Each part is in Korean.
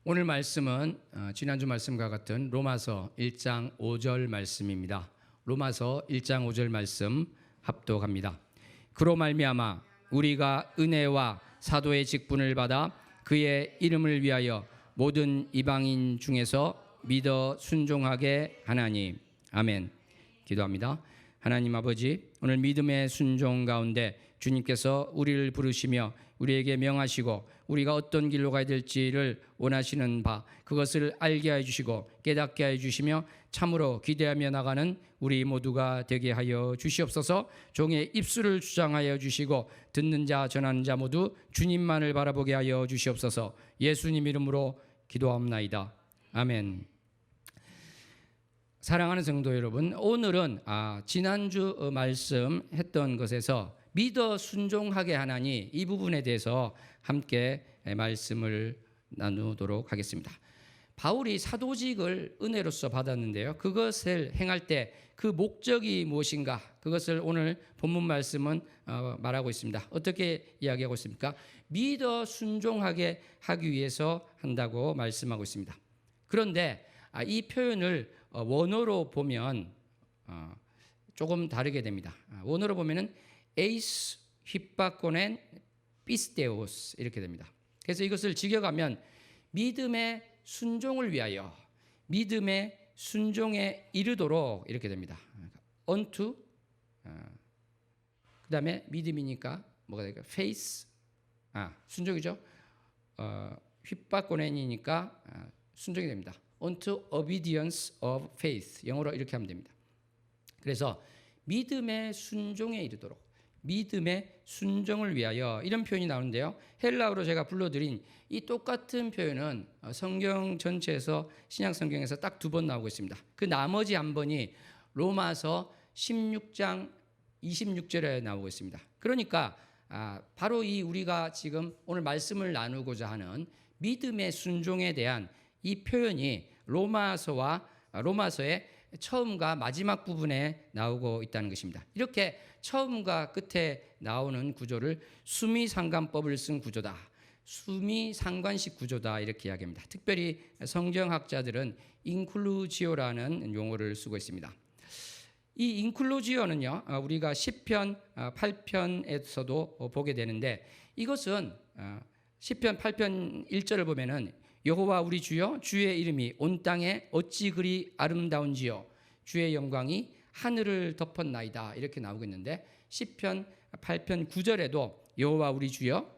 오늘 말씀은 지난주 말씀과 같은 로마서 1장 5절 말씀입니다. 로마서 1장 5절 말씀 합독합니다. 그로 말미암아 우리가 은혜와 사도의 직분을 받아 그의 이름을 위하여 모든 이방인 중에서 믿어 순종하게 하나니. 아멘. 기도합니다. 하나님 아버지, 오늘 믿음의 순종 가운데 주님께서 우리를 부르시며 우리에게 명하시고 우리가 어떤 길로 가야 될지를 원하시는 바, 그것을 알게 해주시고 깨닫게 해주시며 참으로 기대하며 나가는 우리 모두가 되게 하여 주시옵소서. 종의 입술을 주장하여 주시고 듣는 자 전하는 자 모두 주님만을 바라보게 하여 주시옵소서. 예수님 이름으로 기도합나이다. 아멘. 사랑하는 성도 여러분, 오늘은 지난주 말씀했던 것에서 믿어 순종하게 하나니, 이 부분에 대해서 함께 말씀을 나누도록 하겠습니다. 바울이 사도직을 은혜로서 받았는데요, 그것을 행할 때 그 목적이 무엇인가, 그것을 오늘 본문 말씀은 말하고 있습니다. 어떻게 이야기하고 있습니까? 믿어 순종하게 하기 위해서 한다고 말씀하고 있습니다. 그런데 이 표현을 원어로 보면 조금 다르게 됩니다. 원어로 보면은 에이스 휘바코넨 피스테오스 이렇게 됩니다. 그래서 이것을 직역하면 믿음의 순종을 위하여, 믿음의 순종에 이르도록 이렇게 됩니다. unto, 그 다음에 믿음이니까 뭐가 될까요? faith, 순종이죠. 휘바코넨이니까 순종이 됩니다. unto obedience of faith, 영어로 이렇게 하면 됩니다. 그래서 믿음의 순종에 이르도록, 믿음의 순종을 위하여, 이런 표현이 나오는데요, 헬라어로 제가 불러드린 이 똑같은 표현은 성경 전체에서, 신약 성경에서 딱 2번 나오고 있습니다. 그 나머지 한 번이 로마서 16장 26절에 나오고 있습니다. 그러니까 바로 이 우리가 지금 오늘 말씀을 나누고자 하는 믿음의 순종에 대한 이 표현이 로마서의 처음과 마지막 부분에 나오고 있다는 것입니다. 이렇게 처음과 끝에 나오는 구조를 수미상관법을 쓴 구조다, 수미상관식 구조다, 이렇게 이야기합니다. 특별히 성경학자들은 인클루지오라는 용어를 쓰고 있습니다. 이 인클루지오는요, 우리가 시편 8편에서도 보게 되는데, 이것은 시편 8편 1절을 보면은 여호와 우리 주여, 주의 이름이 온 땅에 어찌 그리 아름다운지요, 주의 영광이 하늘을 덮었나이다, 이렇게 나오고 있는데, 시편 8편 9절에도 여호와 우리 주여,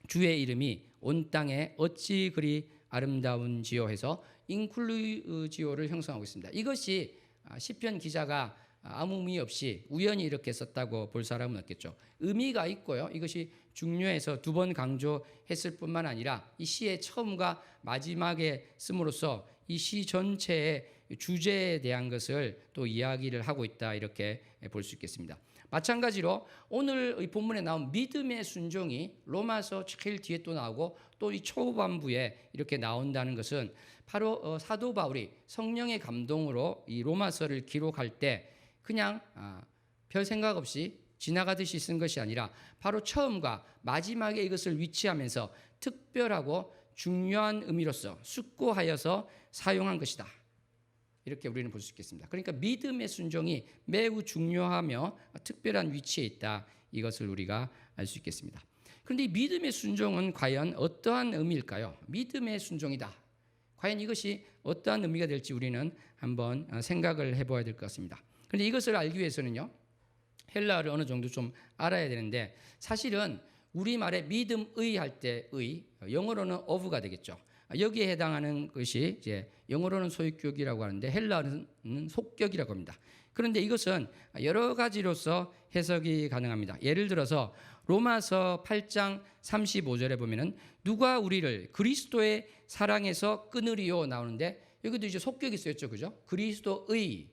주의 이름이 온 땅에 어찌 그리 아름다운지요 해서 인클루지오를 형성하고 있습니다. 이것이 시편 기자가 아무 의미 없이 우연히 이렇게 썼다고 볼 사람은 없겠죠. 의미가 있고요, 이것이 중요해서 2번 강조했을 뿐만 아니라 이 시의 처음과 마지막에 씀으로써 이 시 전체의 주제에 대한 것을 또 이야기를 하고 있다, 이렇게 볼 수 있겠습니다. 마찬가지로 오늘 이 본문에 나온 믿음의 순종이 로마서 제일 뒤에 또 나오고 또 이 초반부에 이렇게 나온다는 것은 바로 사도 바울이 성령의 감동으로 이 로마서를 기록할 때 그냥 별 생각 없이 지나가듯이 쓴 것이 아니라 바로 처음과 마지막에 이것을 위치하면서 특별하고 중요한 의미로서 숙고하여서 사용한 것이다, 이렇게 우리는 볼 수 있겠습니다. 그러니까 믿음의 순종이 매우 중요하며 특별한 위치에 있다, 이것을 우리가 알 수 있겠습니다. 그런데 이 믿음의 순종은 과연 어떠한 의미일까요? 믿음의 순종이다, 과연 이것이 어떠한 의미가 될지 우리는 한번 생각을 해봐야 될 것 같습니다. 그런데 이것을 알기 위해서는요, 헬라어를 어느 정도 좀 알아야 되는데, 사실은 우리말에 믿음의 할 때의, 영어로는 of가 되겠죠. 여기에 해당하는 것이 이제 영어로는 소유격이라고 하는데 헬라어는 속격이라고 합니다. 그런데 이것은 여러 가지로서 해석이 가능합니다. 예를 들어서 로마서 8장 35절에 보면은 누가 우리를 그리스도의 사랑에서 끊으리요 나오는데, 여기도 이제 속격이 쓰였죠, 그죠? 그리스도의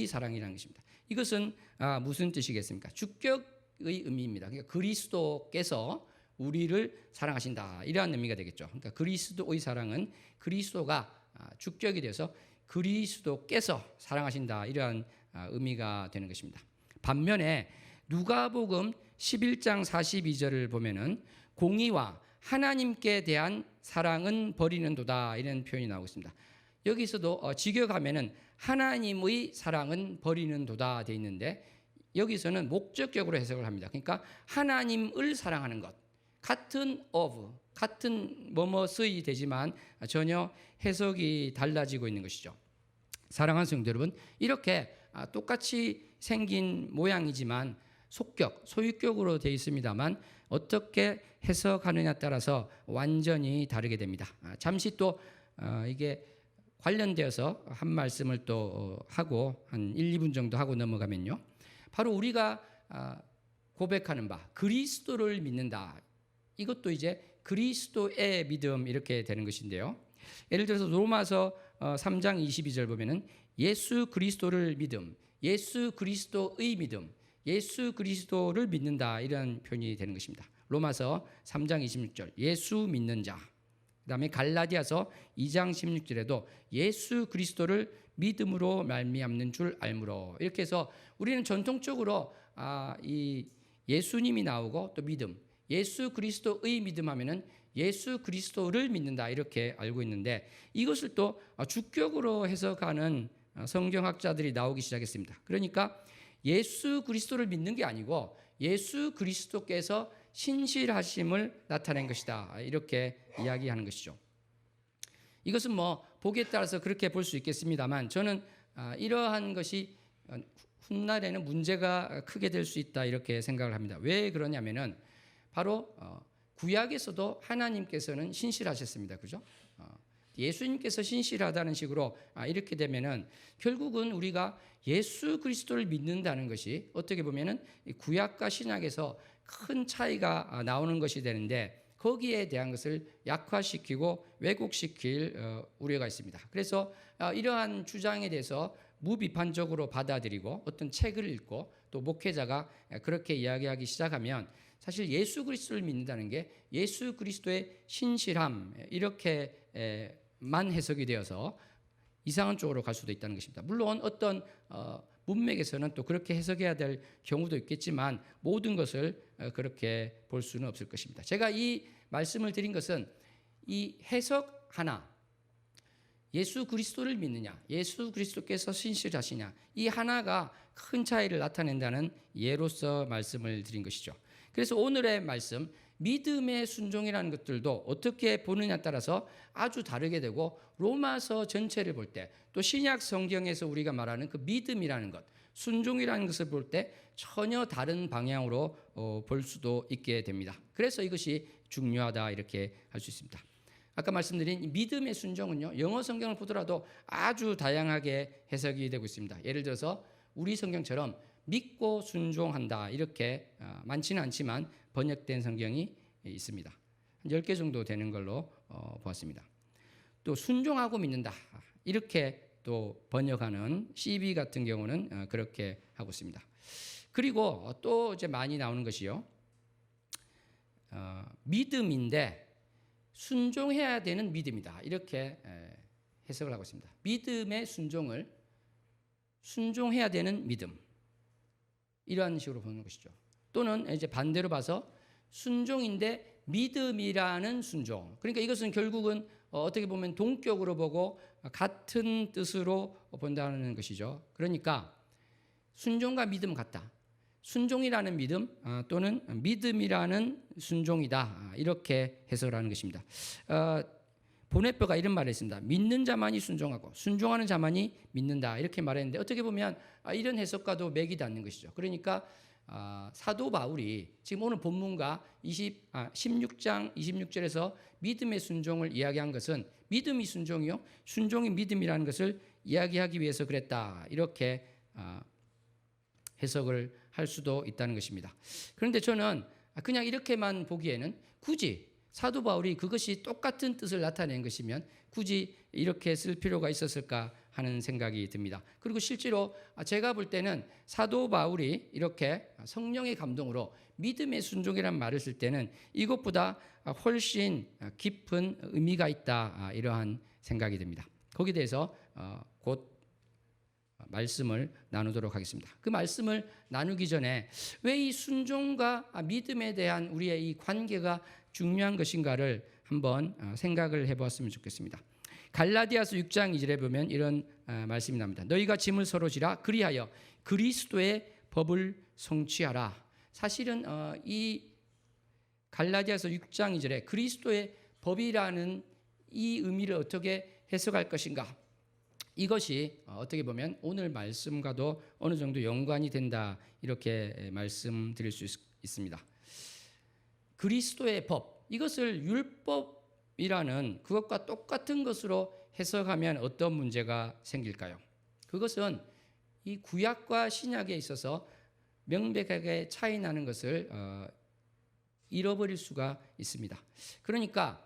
사랑이라는 것입니다. 이것은 무슨 뜻이겠습니까? 주격의 의미입니다. 그러니까 그리스도께서 우리를 사랑하신다, 이러한 의미가 되겠죠. 그러니까 그리스도의 사랑은 그리스도가 주격이 돼서 그리스도께서 사랑하신다, 이러한 의미가 되는 것입니다. 반면에 누가복음 11장 42절을 보면은 공의와 하나님께 대한 사랑은 버리는도다 이런 표현이 나오고 있습니다. 여기서도 직역하면은 하나님의 사랑은 버리는도다 돼 있는데 여기서는 목적격으로 해석을 합니다. 그러니까 하나님을 사랑하는 것, 같은 같은 뭐뭐의 되지만 전혀 해석이 달라지고 있는 것이죠. 사랑하는 성도 여러분, 이렇게 똑같이 생긴 모양이지만 속격, 소유격으로 되어 있습니다만 어떻게 해석하느냐에 따라서 완전히 다르게 됩니다. 잠시 또 이게 관련되어서 한 말씀을 또 하고 한 1, 2분 정도 하고 넘어가면요. 바로 우리가 고백하는 바 그리스도를 믿는다. 이것도 이제 그리스도의 믿음 이렇게 되는 것인데요. 예를 들어서 로마서 3장 22절 보면은 예수 그리스도를 믿음, 예수 그리스도의 믿음, 예수 그리스도를 믿는다 이런 표현이 되는 것입니다. 로마서 3장 26절 예수 믿는 자. 그다음에 갈라디아서 2장 16절에도 예수 그리스도를 믿음으로 말미암는 줄 알므로 이렇게 해서 우리는 전통적으로 이 예수님이 나오고 또 믿음, 예수 그리스도의 믿음 하면은 예수 그리스도를 믿는다 이렇게 알고 있는데 이것을 또 주격으로 해석하는 성경학자들이 나오기 시작했습니다. 그러니까 예수 그리스도를 믿는 게 아니고 예수 그리스도께서 신실하심을 나타낸 것이다 이렇게 이야기하는 것이죠. 이것은 뭐 보기에 따라서 그렇게 볼 수 있겠습니다만 저는 이러한 것이 훗날에는 문제가 크게 될 수 있다 이렇게 생각을 합니다. 왜 그러냐면은 바로 구약에서도 하나님께서는 신실하셨습니다. 그죠? 예수님께서 신실하다는 식으로 이렇게 되면은 결국은 우리가 예수 그리스도를 믿는다는 것이 어떻게 보면은 구약과 신약에서 큰 차이가 나오는 것이 되는데 거기에 대한 것을 약화시키고 왜곡시킬 우려가 있습니다. 그래서 이러한 주장에 대해서 무비판적으로 받아들이고 어떤 책을 읽고 또 목회자가 그렇게 이야기하기 시작하면 사실 예수 그리스도를 믿는다는 게 예수 그리스도의 신실함 이렇게만 해석이 되어서 이상한 쪽으로 갈 수도 있다는 것입니다. 물론 어떤 문맥에서는 또 그렇게 해석해야 될 경우도 있겠지만 모든 것을 그렇게 볼 수는 없을 것입니다. 제가 이 말씀을 드린 것은 이 해석 하나, 예수 그리스도를 믿느냐, 예수 그리스도께서 신실하시냐, 이 하나가 큰 차이를 나타낸다는 예로서 말씀을 드린 것이죠. 그래서 오늘의 말씀, 믿음의 순종이라는 것들도 어떻게 보느냐에 따라서 아주 다르게 되고 로마서 전체를 볼 때 또 신약 성경에서 우리가 말하는 그 믿음이라는 것, 순종이라는 것을 볼 때 전혀 다른 방향으로 볼 수도 있게 됩니다. 그래서 이것이 중요하다 이렇게 할 수 있습니다. 아까 말씀드린 믿음의 순종은요, 영어 성경을 보더라도 아주 다양하게 해석이 되고 있습니다. 예를 들어서 우리 성경처럼 믿고 순종한다 이렇게 많지는 않지만 번역된 성경이 있습니다. 한 10개 정도 되는 걸로 보았습니다. 또 순종하고 믿는다 이렇게 또 번역하는 CB 같은 경우는 그렇게 하고 있습니다. 그리고 또 이제 많이 나오는 것이요, 믿음인데 순종해야 되는 믿음이다 이렇게 해석을 하고 있습니다. 믿음의 순종을 순종해야 되는 믿음 이러한 식으로 보는 것이죠. 또는 이제 반대로 봐서 순종인데 믿음이라는 순종. 그러니까 이것은 결국은 어떻게 보면 동격으로 보고 같은 뜻으로 본다는 것이죠. 그러니까 순종과 믿음 같다. 순종이라는 믿음 또는 믿음이라는 순종이다. 이렇게 해석을 하는 것입니다. 보네표가 이런 말을 했습니다. 믿는 자만이 순종하고 순종하는 자만이 믿는다. 이렇게 말했는데 어떻게 보면 이런 해석과도 맥이 닿는 것이죠. 그러니까 사도 바울이 지금 오늘 본문과 16장 26절에서 믿음의 순종을 이야기한 것은 믿음이 순종이요, 순종이 믿음이라는 것을 이야기하기 위해서 그랬다. 이렇게 해석을 할 수도 있다는 것입니다. 그런데 저는 그냥 이렇게만 보기에는 굳이 사도 바울이 그것이 똑같은 뜻을 나타낸 것이면 굳이 이렇게 쓸 필요가 있었을까 하는 생각이 듭니다. 그리고 실제로 제가 볼 때는 사도 바울이 이렇게 성령의 감동으로 믿음의 순종이라는 말을 쓸 때는 이것보다 훨씬 깊은 의미가 있다 이러한 생각이 듭니다. 거기에 대해서 곧 말씀을 나누도록 하겠습니다. 그 말씀을 나누기 전에 왜 이 순종과 믿음에 대한 우리의 이 관계가 중요한 것인가를 한번 생각을 해보았으면 좋겠습니다. 갈라디아서 6장 2절에 보면 이런 말씀이 나옵니다. 너희가 짐을 서로 지라 그리하여 그리스도의 법을 성취하라. 사실은 이 갈라디아서 6장 2절에 그리스도의 법이라는 이 의미를 어떻게 해석할 것인가? 이것이 어떻게 보면 오늘 말씀과도 어느 정도 연관이 된다, 이렇게 말씀드릴 수 있습니다. 그리스도의 법, 이것을 율법이라는 그것과 똑같은 것으로 해석하면 어떤 문제가 생길까요? 그것은 이 구약과 신약에 있어서 명백하게 차이 나는 것을 잃어버릴 수가 있습니다. 그러니까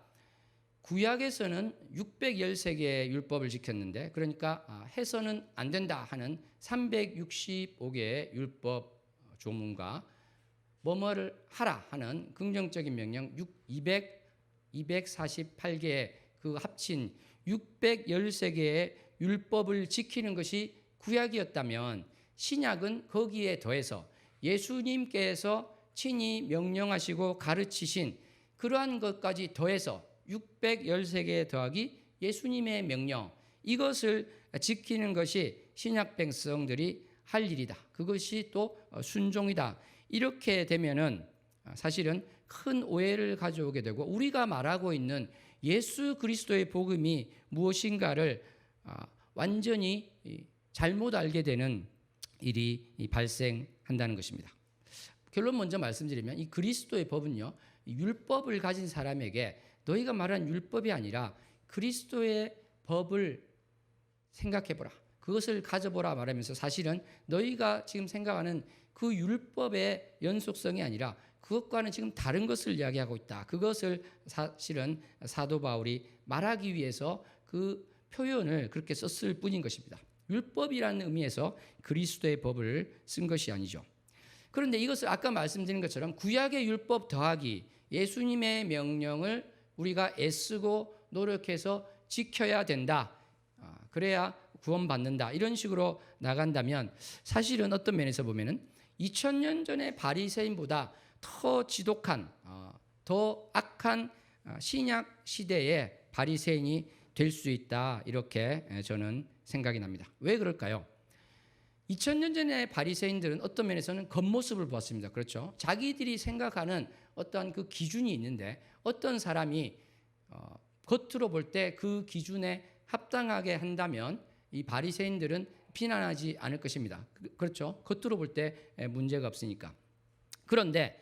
구약에서는 613개의 율법을 지켰는데, 그러니까 해서는 안 된다 하는 365개의 율법 조문과 뭐뭐를 하라 하는 긍정적인 명령 248개의 그 합친 613개의 율법을 지키는 것이 구약이었다면, 신약은 거기에 더해서 예수님께서 친히 명령하시고 가르치신 그러한 것까지 더해서 613개 더하기 예수님의 명령, 이것을 지키는 것이 신약 백성들이 할 일이다. 그것이 또 순종이다. 이렇게 되면은 사실은 큰 오해를 가져오게 되고, 우리가 말하고 있는 예수 그리스도의 복음이 무엇인가를 완전히 잘못 알게 되는 일이 발생한다는 것입니다. 결론 먼저 말씀드리면, 이 그리스도의 법은요, 율법을 가진 사람에게 너희가 말한 율법이 아니라 그리스도의 법을 생각해보라, 그것을 가져보라 말하면서, 사실은 너희가 지금 생각하는 그 율법의 연속성이 아니라 그것과는 지금 다른 것을 이야기하고 있다. 그것을 사실은 사도 바울이 말하기 위해서 그 표현을 그렇게 썼을 뿐인 것입니다. 율법이라는 의미에서 그리스도의 법을 쓴 것이 아니죠. 그런데 이것을 아까 말씀드린 것처럼 구약의 율법 더하기 예수님의 명령을 우리가 애쓰고 노력해서 지켜야 된다, 그래야 구원받는다, 이런 식으로 나간다면, 사실은 어떤 면에서 보면은 2000년 전의 바리새인보다 더 지독한, 더 악한 신약 시대의 바리새인이 될 수 있다, 이렇게 저는 생각이 납니다. 왜 그럴까요? 2000년 전의 바리새인들은 어떤 면에서는 겉모습을 보았습니다. 그렇죠? 자기들이 생각하는 어떤 그 기준이 있는데, 어떤 사람이 겉으로 볼 때 그 기준에 합당하게 한다면 이 바리새인들은 비난하지 않을 것입니다. 그렇죠? 겉으로 볼 때 문제가 없으니까. 그런데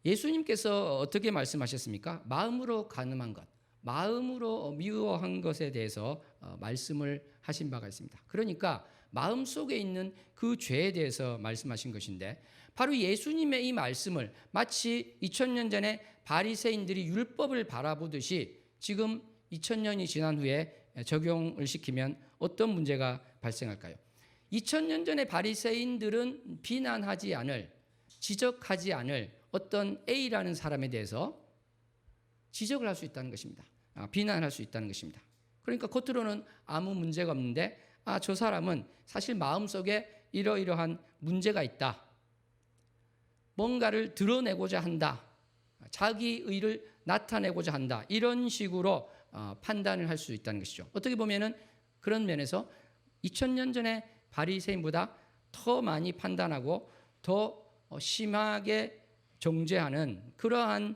예수님께서 어떻게 말씀하셨습니까? 마음으로 간음한 것, 마음으로 미워한 것에 대해서 말씀을 하신 바가 있습니다. 그러니까 마음속에 있는 그 죄에 대해서 말씀하신 것인데, 바로 예수님의 이 말씀을 마치 2000년 전에 바리새인들이 율법을 바라보듯이 지금 2000년이 지난 후에 적용을 시키면 어떤 문제가 발생할까요? 2000년 전에 바리새인들은 비난하지 않을, 지적하지 않을 어떤 A라는 사람에 대해서 지적을 할 수 있다는 것입니다. 비난할 수 있다는 것입니다. 그러니까 겉으로는 아무 문제가 없는데, 저 사람은 사실 마음속에 이러이러한 문제가 있다, 뭔가를 드러내고자 한다, 자기 의를 나타내고자 한다, 이런 식으로 판단을 할 수 있다는 것이죠. 어떻게 보면은 그런 면에서 2000년 전에 바리새인보다 더 많이 판단하고 더 심하게 정죄하는 그러한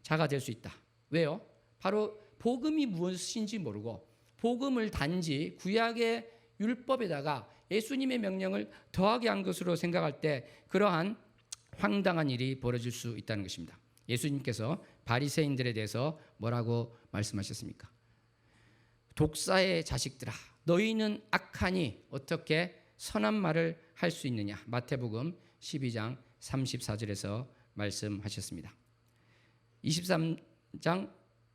자가 될 수 있다. 왜요? 바로 복음이 무엇인지 모르고 복음을 단지 구약의 율법에다가 예수님의 명령을 더하게 한 것으로 생각할 때 그러한 황당한 일이 벌어질 수 있다는 것입니다. 예수님께서 바리새인들에 대해서 뭐라고 말씀하셨습니까? 독사의 자식들아, 너희는 악하니 어떻게 선한 말을 할 수 있느냐. 마태복음 12장 34절에서 말씀하셨습니다. 23장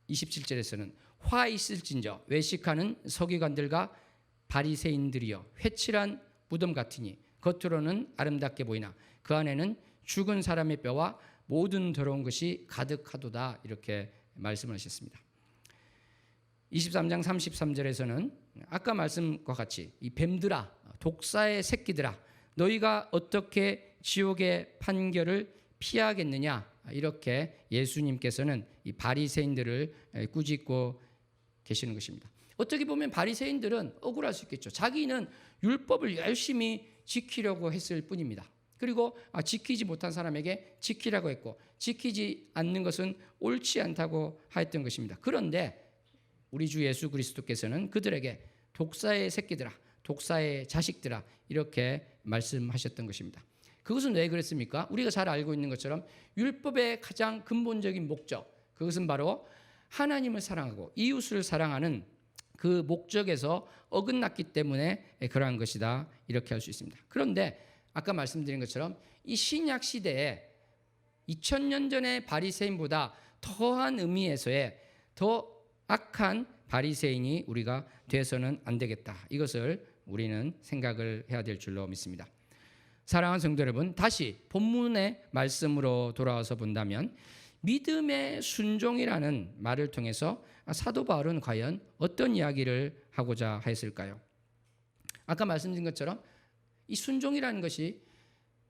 27절에서는 화 있을진저 외식하는 서기관들과 바리새인들이여 회칠한 무덤 같으니 겉으로는 아름답게 보이나 그 안에는 죽은 사람의 뼈와 모든 더러운 것이 가득하도다, 이렇게 말씀을 하셨습니다. 23장 33절에서는 아까 말씀과 같이 이 뱀들아 독사의 새끼들아, 너희가 어떻게 지옥의 판결을 피하겠느냐, 이렇게 예수님께서는 이 바리새인들을 꾸짖고 계시는 것입니다. 어떻게 보면 바리새인들은 억울할 수 있겠죠. 자기는 율법을 열심히 지키려고 했을 뿐입니다. 그리고 지키지 못한 사람에게 지키라고 했고, 지키지 않는 것은 옳지 않다고 하였던 것입니다. 그런데 우리 주 예수 그리스도께서는 그들에게 독사의 새끼들아, 독사의 자식들아, 이렇게 말씀하셨던 것입니다. 그것은 왜 그랬습니까? 우리가 잘 알고 있는 것처럼 율법의 가장 근본적인 목적, 그것은 바로 하나님을 사랑하고 이웃을 사랑하는 그 목적에서 어긋났기 때문에 그러한 것이다, 이렇게 할 수 있습니다. 그런데 아까 말씀드린 것처럼 이 신약 시대에 2000년 전의 바리새인보다 더한 의미에서의 더 악한 바리새인이 우리가 돼서는 안 되겠다, 이것을 우리는 생각을 해야 될 줄로 믿습니다. 사랑하는 성도 여러분, 다시 본문의 말씀으로 돌아와서 본다면 믿음의 순종이라는 말을 통해서 사도 바울은 과연 어떤 이야기를 하고자 했을까요? 아까 말씀드린 것처럼 이 순종이라는 것이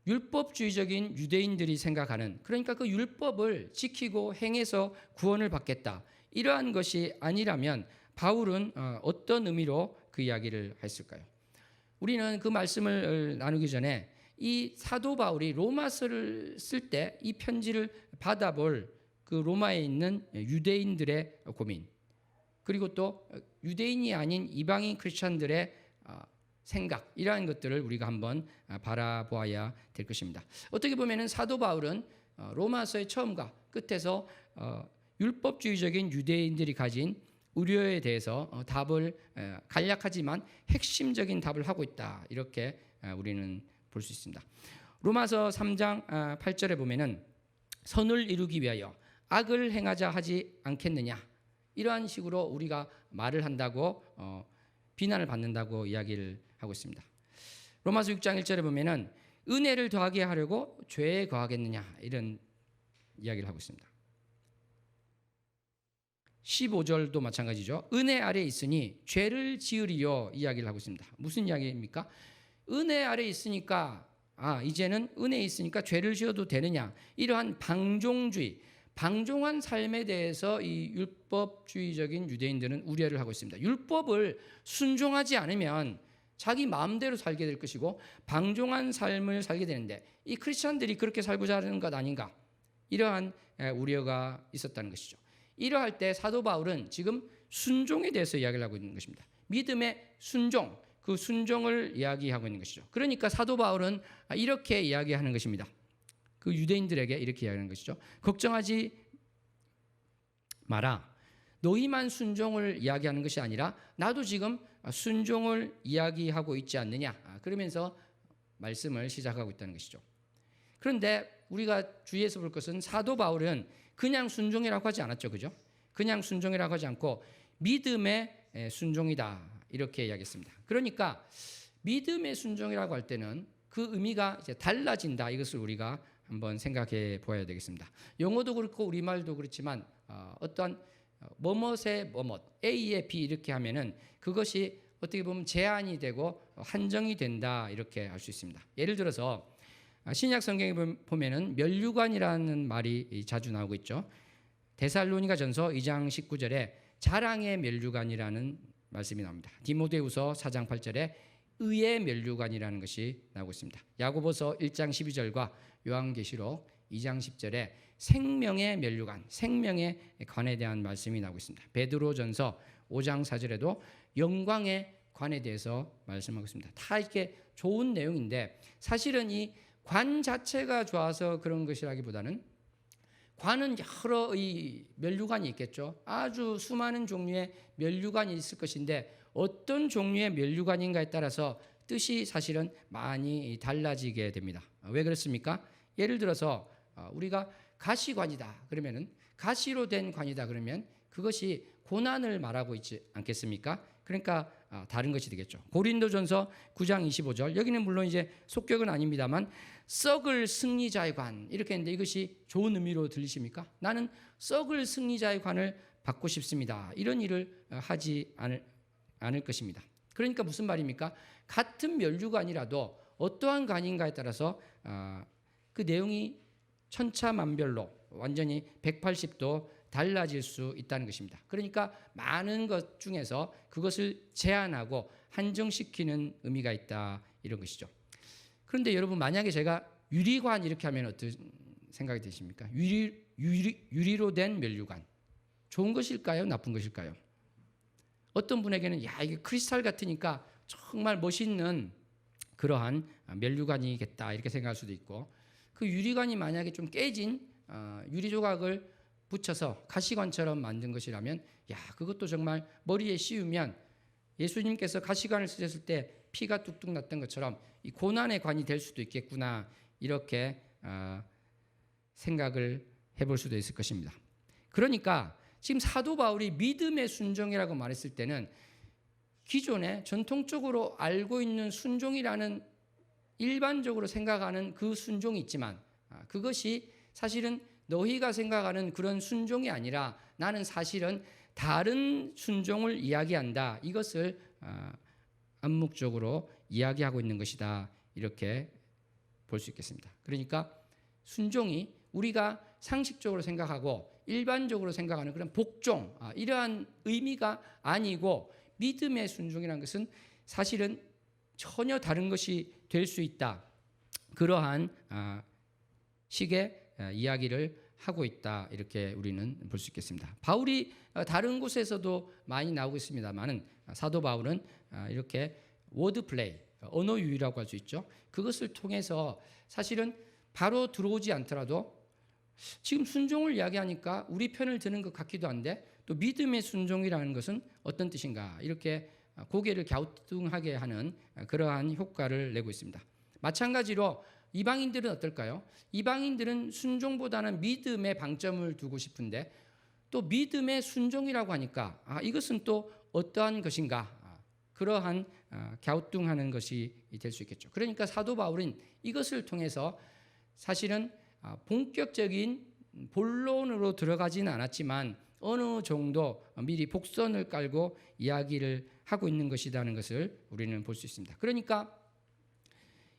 율법주의적인 유대인들이 생각하는, 그러니까 그 율법을 지키고 행해서 구원을 받겠다, 이러한 것이 아니라면 바울은 어떤 의미로 그 이야기를 했을까요? 우리는 그 말씀을 나누기 전에 이 사도 바울이 로마서를 쓸 때 이 편지를 받아볼 그 로마에 있는 유대인들의 고민, 그리고 또 유대인이 아닌 이방인 크리스천들의 생각, 이러한 것들을 우리가 한번 바라보아야 될 것입니다. 어떻게 보면 사도 바울은 로마서의 처음과 끝에서 율법주의적인 유대인들이 가진 우려에 대해서 답을 간략하지만 핵심적인 답을 하고 있다, 이렇게 우리는 볼 수 있습니다. 로마서 3장 8절에 보면은 선을 이루기 위하여 악을 행하자 하지 않겠느냐, 이러한 식으로 우리가 말을 한다고 비난을 받는다고 이야기를 하고 있습니다. 로마서 6장 1절에 보면은 은혜를 더하게 하려고 죄에 거하겠느냐, 이런 이야기를 하고 있습니다. 15절도 마찬가지죠. 은혜 아래 있으니 죄를 지으리요, 이야기를 하고 있습니다. 무슨 이야기입니까? 은혜 아래 있으니까 이제는 은혜에 있으니까 죄를 지어도 되느냐, 이러한 방종주의, 방종한 삶에 대해서 이 율법주의적인 유대인들은 우려를 하고 있습니다. 율법을 순종하지 않으면 자기 마음대로 살게 될 것이고 방종한 삶을 살게 되는데 이 크리스천들이 그렇게 살고자 하는 것 아닌가, 이러한 우려가 있었다는 것이죠. 이러할 때 사도 바울은 지금 순종에 대해서 이야기를 하고 있는 것입니다. 믿음의 순종, 그 순종을 이야기하고 있는 것이죠. 그러니까 사도 바울은 이렇게 이야기하는 것입니다. 그 유대인들에게 이렇게 이야기하는 것이죠. 걱정하지 마라. 너희만 순종을 이야기하는 것이 아니라 나도 지금 순종을 이야기하고 있지 않느냐, 그러면서 말씀을 시작하고 있다는 것이죠. 그런데 우리가 주의해서 볼 것은 사도 바울은 그냥 순종이라고 하지 않았죠, 그죠? 그냥 순종이라고 하지 않고 믿음의 순종이다, 이렇게 이야기했습니다. 그러니까 믿음의 순종이라고 할 때는 그 의미가 이제 달라진다, 이것을 우리가 한번 생각해 보아야 되겠습니다. 영어도 그렇고 우리말도 그렇지만 어떠한 뭐뭇의 뭐뭇, A의 B 이렇게 하면은 그것이 어떻게 보면 제한이 되고 한정이 된다, 이렇게 할 수 있습니다. 예를 들어서 신약 성경에 보면은 면류관이라는 말이 자주 나오고 있죠. 데살로니가전서 2장 19절에 자랑의 면류관이라는 말씀이 나옵니다. 디모데후서 4장 8절에 의의 면류관이라는 것이 나오고 있습니다. 야고보서 1장 12절과 요한계시록 2장 10절에 생명의 면류관, 생명의 관에 대한 말씀이 나오고 있습니다. 베드로전서 5장 4절에도 영광의 관에 대해서 말씀하고 있습니다. 다 이렇게 좋은 내용인데 사실은 이 관 자체가 좋아서 그런 것이라기보다는 관은 여러 이 면류관이 있겠죠. 아주 수많은 종류의 면류관이 있을 것인데 어떤 종류의 면류관인가에 따라서 뜻이 사실은 많이 달라지게 됩니다. 왜 그렇습니까? 예를 들어서 우리가 가시관이다 그러면은 가시로 된 관이다 그러면 그것이 고난을 말하고 있지 않겠습니까? 그러니까 다른 것이 되겠죠. 고린도전서 9장 25절, 여기는 물론 이제 속격은 아닙니다만 썩을 승리자의 관, 이렇게 했는데 이것이 좋은 의미로 들리십니까? 나는 썩을 승리자의 관을 받고 싶습니다, 이런 일을 하지 않을 것입니다. 그러니까 무슨 말입니까? 같은 면류관이라도 어떠한 관인가에 따라서 그 내용이 천차만별로 완전히 180도 달라질 수 있다는 것입니다. 그러니까 많은 것 중에서 그것을 제한하고 한정시키는 의미가 있다, 이런 것이죠. 그런데 여러분, 만약에 제가 유리관 이렇게 하면 어떤 생각이 드십니까? 유리로 된 면류관, 좋은 것일까요? 나쁜 것일까요? 어떤 분에게는 야, 이게 크리스탈 같으니까 정말 멋있는 그러한 면류관이겠다, 이렇게 생각할 수도 있고, 그 유리관이 만약에 좀 깨진 유리 조각을 붙여서 가시관처럼 만든 것이라면, 야, 그것도 정말 머리에 씌우면 예수님께서 가시관을 쓰셨을 때 피가 뚝뚝 났던 것처럼 이 고난의 관이 될 수도 있겠구나, 이렇게 생각을 해볼 수도 있을 것입니다. 그러니까 지금 사도 바울이 믿음의 순종이라고 말했을 때는 기존에 전통적으로 알고 있는 순종이라는 일반적으로 생각하는 그 순종이 있지만, 그것이 사실은 너희가 생각하는 그런 순종이 아니라 나는 사실은 다른 순종을 이야기한다, 이것을 암묵적으로 이야기하고 있는 것이다, 이렇게 볼 수 있겠습니다. 그러니까 순종이 우리가 상식적으로 생각하고 일반적으로 생각하는 그런 복종, 이러한 의미가 아니고, 믿음의 순종이라는 것은 사실은 전혀 다른 것이 될 수 있다, 그러한 식의 이야기를 하고 있다, 이렇게 우리는 볼 수 있겠습니다. 바울이 다른 곳에서도 많이 나오고 있습니다만은, 사도 바울은 이렇게 워드 플레이, 언어 유희라고 할 수 있죠. 그것을 통해서 사실은 바로 들어오지 않더라도 지금 순종을 이야기하니까 우리 편을 드는 것 같기도 한데, 또 믿음의 순종이라는 것은 어떤 뜻인가, 이렇게 고개를 갸우뚱하게 하는 그러한 효과를 내고 있습니다. 마찬가지로 이방인들은 어떨까요? 이방인들은 순종보다는 믿음에 방점을 두고 싶은데, 또 믿음의 순종이라고 하니까 이것은 또 어떠한 것인가, 그러한 갸우뚱하는 것이 될 수 있겠죠. 그러니까 사도 바울은 이것을 통해서 사실은 본격적인 본론으로 들어가지는 않았지만 어느 정도 미리 복선을 깔고 이야기를 하고 있는 것이라는 것을 우리는 볼 수 있습니다. 그러니까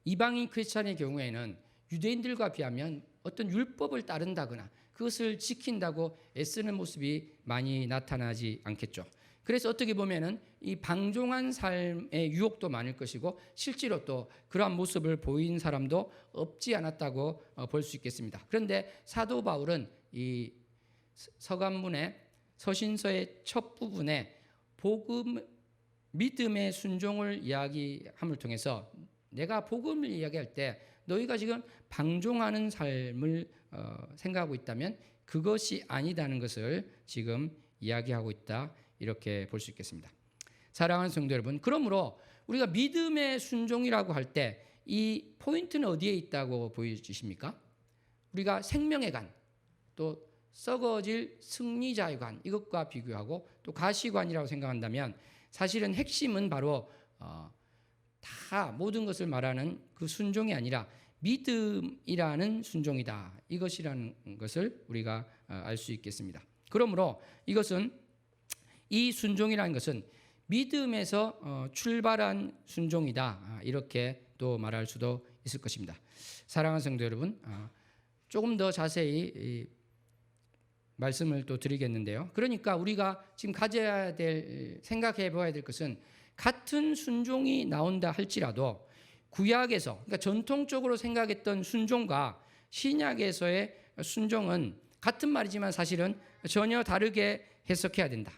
이방인 크리스찬의 경우에는 유대인들과 비하면 어떤 율법을 따른다거나 그것을 지킨다고 애쓰는 모습이 많이 나타나지 않겠죠. 그래서 어떻게 보면은 이 방종한 삶의 유혹도 많을 것이고, 실제로 또 그러한 모습을 보인 사람도 없지 않았다고 볼 수 있겠습니다. 그런데 사도 바울은 이 서간문의 서신서의 첫 부분에 복음, 믿음의 순종을 이야기함을 통해서, 내가 복음을 이야기할 때 너희가 지금 방종하는 삶을 생각하고 있다면 그것이 아니다는 것을 지금 이야기하고 있다, 이렇게 볼 수 있겠습니다. 사랑하는 성도 여러분, 그러므로 우리가 믿음의 순종이라고 할 때 이 포인트는 어디에 있다고 보여지십니까? 우리가 생명의 관, 또 썩어질 승리자의 관, 이것과 비교하고 또 가시관이라고 생각한다면, 사실은 핵심은 바로 다 모든 것을 말하는 그 순종이 아니라 믿음이라는 순종이다, 이것이라는 것을 우리가 알 수 있겠습니다. 그러므로 이것은, 이 순종이라는 것은 믿음에서 출발한 순종이다, 이렇게 또 말할 수도 있을 것입니다. 사랑하는 성도 여러분, 조금 더 자세히 말씀을 또 드리겠는데요. 그러니까 우리가 지금 가져야 될, 생각해 봐야 될 것은, 같은 순종이 나온다 할지라도 구약에서, 그러니까 전통적으로 생각했던 순종과 신약에서의 순종은 같은 말이지만 사실은 전혀 다르게 해석해야 된다.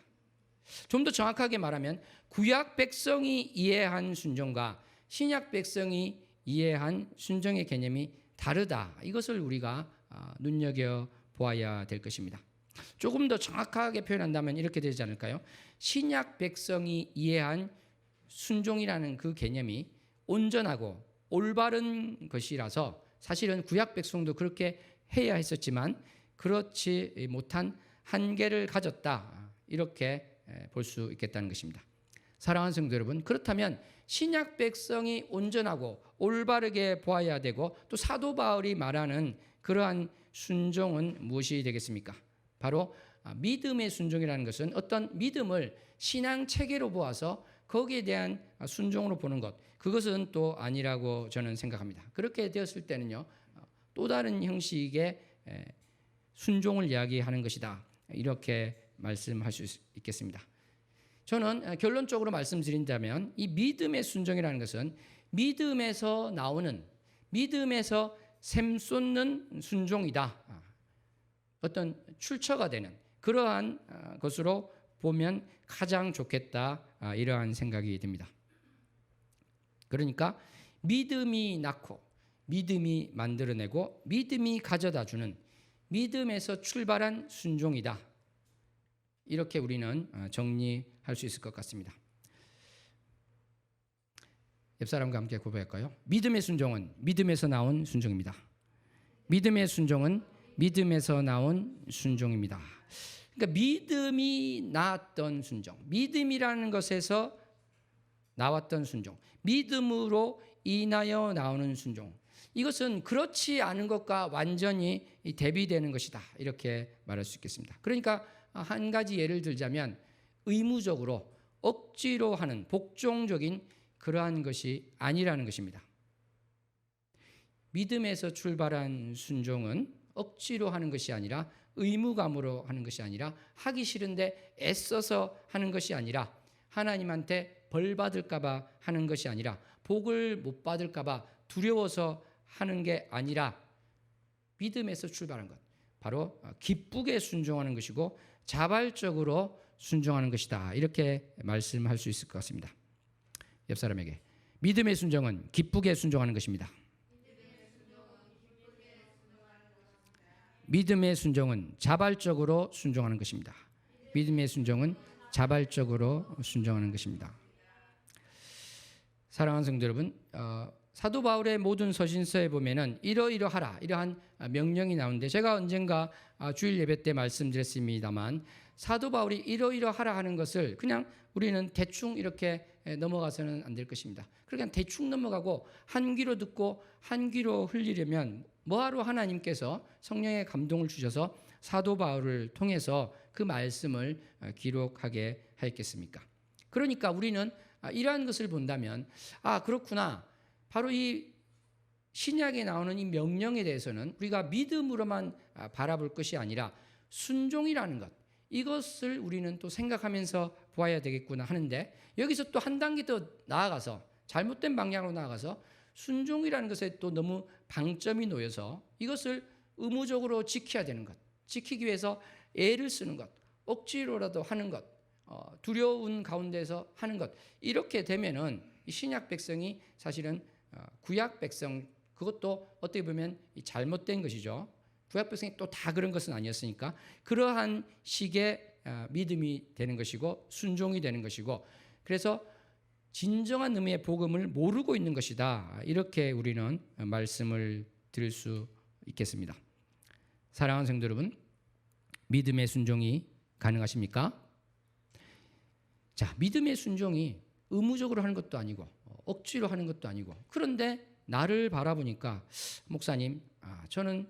좀 더 정확하게 말하면 구약 백성이 이해한 순종과 신약 백성이 이해한 순종의 개념이 다르다, 이것을 우리가 눈여겨보아야 될 것입니다. 조금 더 정확하게 표현한다면 이렇게 되지 않을까요? 신약 백성이 이해한 순종이라는 그 개념이 온전하고 올바른 것이라서 사실은 구약 백성도 그렇게 해야 했었지만 그렇지 못한 한계를 가졌다, 이렇게 볼 수 있겠다는 것입니다. 사랑하는 성도 여러분, 그렇다면 신약 백성이 온전하고 올바르게 보아야 되고, 또 사도 바울이 말하는 그러한 순종은 무엇이 되겠습니까? 바로 믿음의 순종이라는 것은 어떤 믿음을 신앙 체계로 보아서 거기에 대한 순종으로 보는 것, 그것은 또 아니라고 저는 생각합니다. 그렇게 되었을 때는요, 또 다른 형식의 순종을 이야기하는 것이다, 이렇게 말씀할 수 있겠습니다. 저는 결론적으로 말씀드린다면 이 믿음의 순종이라는 것은 믿음에서 나오는, 믿음에서 샘솟는 순종이다, 어떤 출처가 되는 그러한 것으로 보면 가장 좋겠다, 이러한 생각이 듭니다. 그러니까 믿음이 낳고 믿음이 만들어내고 믿음이 가져다주는 믿음에서 출발한 순종이다, 이렇게 우리는 정리할 수 있을 것 같습니다. 옆사람과 함께 고백할까요? 믿음의 순종은 믿음에서 나온 순종입니다. 믿음의 순종은 믿음에서 나온 순종입니다. 그러니까 믿음이 낳았던 순종, 믿음이라는 것에서 나왔던 순종, 믿음으로 인하여 나오는 순종, 이것은 그렇지 않은 것과 완전히 대비되는 것이다, 이렇게 말할 수 있겠습니다. 그러니까 한 가지 예를 들자면 의무적으로 억지로 하는 복종적인 그러한 것이 아니라는 것입니다. 믿음에서 출발한 순종은 억지로 하는 것이 아니라, 의무감으로 하는 것이 아니라, 하기 싫은데 애써서 하는 것이 아니라, 하나님한테 벌 받을까 봐 하는 것이 아니라, 복을 못 받을까 봐 두려워서 하는 게 아니라, 믿음에서 출발한 것, 바로 기쁘게 순종하는 것이고 자발적으로 순종하는 것이다, 이렇게 말씀할 수 있을 것 같습니다. 옆 사람에게, 믿음의 순종은 기쁘게 순종하는 것입니다. 믿음의 순종은 자발적으로 순종하는 것입니다. 믿음의 순종은 자발적으로 순종하는 것입니다. 사랑하는 성도 여러분, 사도 바울의 모든 서신서에 보면은 이러이러하라, 이러한 명령이 나오는데, 제가 언젠가 주일 예배 때 말씀드렸습니다만, 사도 바울이 이러이러하라 하는 것을 그냥 우리는 대충 이렇게 넘어가서는 안 될 것입니다. 그러니까 대충 넘어가고 한 귀로 듣고 한 귀로 흘리려면 뭐하러 하나님께서 성령의 감동을 주셔서 사도 바울을 통해서 그 말씀을 기록하게 하였겠습니까? 그러니까 우리는 이러한 것을 본다면, 그렇구나, 바로 이 신약에 나오는 이 명령에 대해서는 우리가 믿음으로만 바라볼 것이 아니라 순종이라는 것, 이것을 우리는 또 생각하면서 보아야 되겠구나 하는데, 여기서 또 한 단계 더 나아가서, 잘못된 방향으로 나아가서 순종이라는 것에 또 너무 방점이 놓여서 이것을 의무적으로 지켜야 되는 것, 지키기 위해서 애를 쓰는 것, 억지로라도 하는 것, 두려운 가운데서 하는 것, 이렇게 되면은 이 신약 백성이 사실은 구약 백성, 그것도 어떻게 보면 잘못된 것이죠. 구약 백성이 또 다 그런 것은 아니었으니까 그러한 식의 믿음이 되는 것이고 순종이 되는 것이고, 그래서 진정한 의미의 복음을 모르고 있는 것이다, 이렇게 우리는 말씀을 드릴 수 있겠습니다. 사랑하는 성도 여러분, 믿음의 순종이 가능하십니까? 자, 믿음의 순종이 의무적으로 하는 것도 아니고 억지로 하는 것도 아니고, 그런데 나를 바라보니까, 목사님, 저는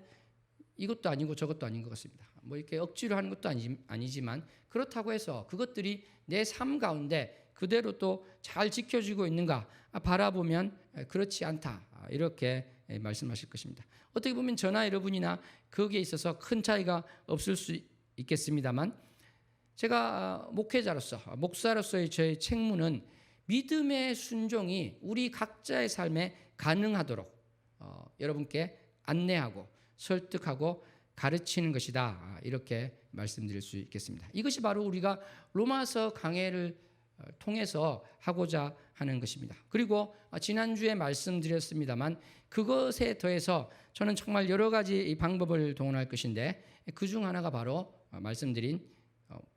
이것도 아니고 저것도 아닌 것 같습니다. 뭐 이렇게 억지로 하는 것도 아니지만, 그렇다고 해서 그것들이 내 삶 가운데 그대로 또 잘 지켜지고 있는가 바라보면 그렇지 않다, 이렇게 말씀하실 것입니다. 어떻게 보면 저나 여러분이나 거기에 있어서 큰 차이가 없을 수 있겠습니다만, 제가 목회자로서, 목사로서의 저의 책무는 믿음의 순종이 우리 각자의 삶에 가능하도록 여러분께 안내하고 설득하고 가르치는 것이다, 이렇게 말씀드릴 수 있겠습니다. 이것이 바로 우리가 로마서 강해를 통해서 하고자 하는 것입니다. 그리고 지난주에 말씀드렸습니다만, 그것에 더해서 저는 정말 여러 가지 방법을 동원할 것인데, 그중 하나가 바로 말씀드린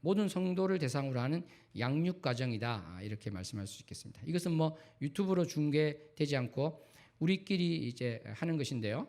모든 성도를 대상으로 하는 양육 과정이다, 이렇게 말씀할 수 있겠습니다. 이것은 뭐 유튜브로 중계되지 않고 우리끼리 이제 하는 것인데요.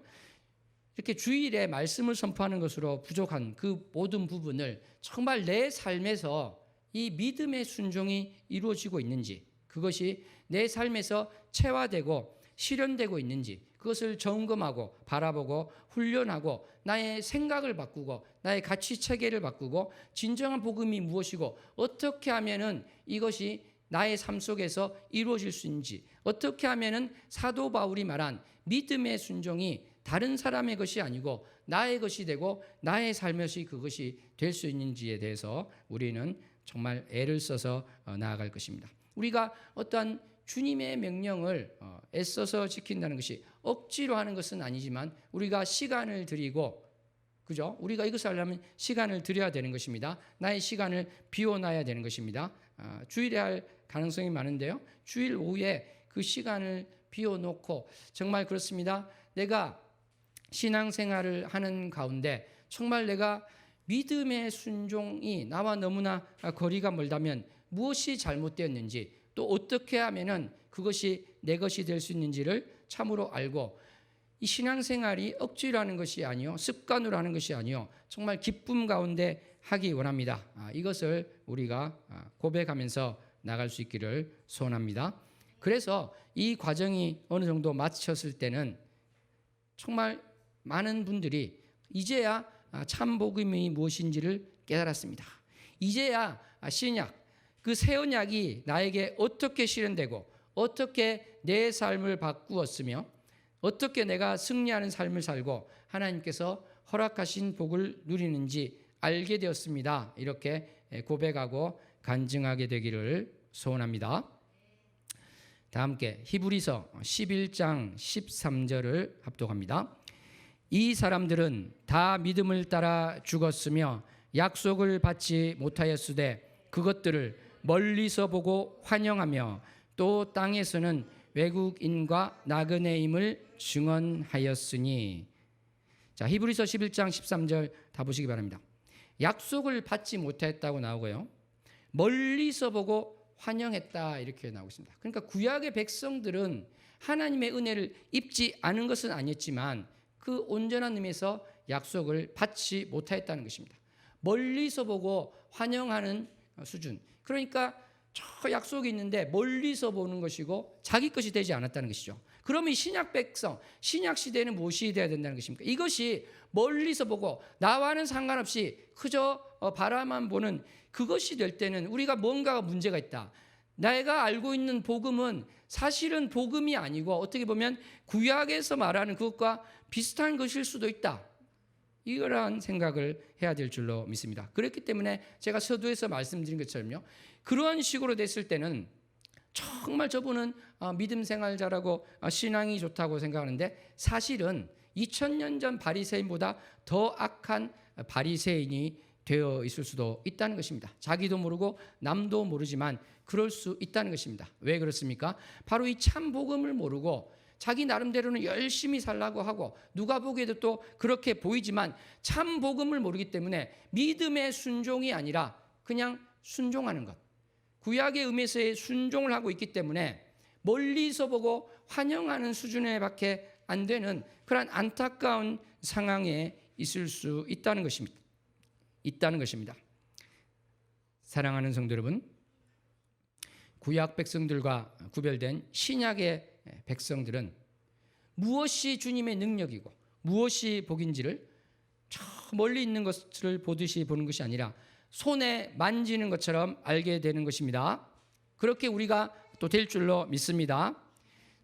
이렇게 주일에 말씀을 선포하는 것으로 부족한 그 모든 부분을 정말 내 삶에서 이 믿음의 순종이 이루어지고 있는지, 그것이 내 삶에서 체화되고 실현되고 있는지, 그것을 점검하고 바라보고 훈련하고 나의 생각을 바꾸고 나의 가치 체계를 바꾸고 진정한 복음이 무엇이고 어떻게 하면은 이것이 나의 삶 속에서 이루어질 수 있는지, 어떻게 하면은 사도 바울이 말한 믿음의 순종이 다른 사람의 것이 아니고 나의 것이 되고 나의 삶의 그것이 될 수 있는지에 대해서 우리는 정말 애를 써서 나아갈 것입니다. 우리가 어떠한 주님의 명령을 애써서 지킨다는 것이 억지로 하는 것은 아니지만 우리가 시간을 들이고, 그죠? 우리가 이것을 하려면 시간을 들여야 되는 것입니다. 나의 시간을 비워놔야 되는 것입니다. 주일에 할 가능성이 많은데요. 주일 오후에 그 시간을 비워놓고, 정말 그렇습니다. 내가 신앙생활을 하는 가운데 정말 내가 믿음의 순종이 나와 너무나 거리가 멀다면 무엇이 잘못되었는지, 또 어떻게 하면은 그것이 내 것이 될 수 있는지를 참으로 알고, 이 신앙생활이 억지로 하는 것이 아니요, 습관으로 하는 것이 아니요, 정말 기쁨 가운데 하기 원합니다. 이것을 우리가 고백하면서 나갈 수 있기를 소원합니다. 그래서 이 과정이 어느 정도 마쳤을 때는 정말 많은 분들이 이제야 참 복음이 무엇인지를 깨달았습니다. 이제야 신약, 그 새 언약이 나에게 어떻게 실현되고 어떻게 내 삶을 바꾸었으며 어떻게 내가 승리하는 삶을 살고 하나님께서 허락하신 복을 누리는지 알게 되었습니다. 이렇게 고백하고 간증하게 되기를 소원합니다. 다 함께 히브리서 11장 13절을 합독합니다. 이 사람들은 다 믿음을 따라 죽었으며 약속을 받지 못하였으되 그것들을 멀리서 보고 환영하며 또 땅에서는 외국인과 나그네임을 증언하였으니. 자, 히브리서 11장 13절 다 보시기 바랍니다. 약속을 받지 못했다고 나오고요, 멀리서 보고 환영했다 이렇게 나오고 있습니다. 그러니까 구약의 백성들은 하나님의 은혜를 입지 않은 것은 아니었지만 그 온전한 의미에서 약속을 받지 못하였다는 것입니다. 멀리서 보고 환영하는 수준. 그러니까 저 약속이 있는데 멀리서 보는 것이고 자기 것이 되지 않았다는 것이죠. 그러면 신약 백성, 신약 시대에는 무엇이 되어야 된다는 것입니까? 이것이 멀리서 보고 나와는 상관없이 그저 바라만 보는 그것이 될 때는 우리가 뭔가가 문제가 있다. 내가 알고 있는 복음은 사실은 복음이 아니고 어떻게 보면 구약에서 말하는 그것과 비슷한 것일 수도 있다. 이러한 생각을 해야 될 줄로 믿습니다. 그렇기 때문에 제가 서두에서 말씀드린 것처럼요, 그러한 식으로 됐을 때는 정말 저분은 믿음 생활 잘하고 신앙이 좋다고 생각하는데 사실은 2000년 전 바리새인보다 더 악한 바리새인이 되어 있을 수도 있다는 것입니다. 자기도 모르고 남도 모르지만 그럴 수 있다는 것입니다. 왜 그렇습니까? 바로 이 참 복음을 모르고 자기 나름대로는 열심히 살라고 하고 누가 보기에도 또 그렇게 보이지만 참 복음을 모르기 때문에 믿음의 순종이 아니라 그냥 순종하는 것, 구약의 의미에서의 순종을 하고 있기 때문에 멀리서 보고 환영하는 수준에 밖에 안 되는 그런 안타까운 상황에 있을 수 있다는 것입니다. 사랑하는 성도 여러분, 구약 백성들과 구별된 신약의 백성들은 무엇이 주님의 능력이고 무엇이 복인지를 저 멀리 있는 것을 보듯이 보는 것이 아니라 손에 만지는 것처럼 알게 되는 것입니다. 그렇게 우리가 또 될 줄로 믿습니다.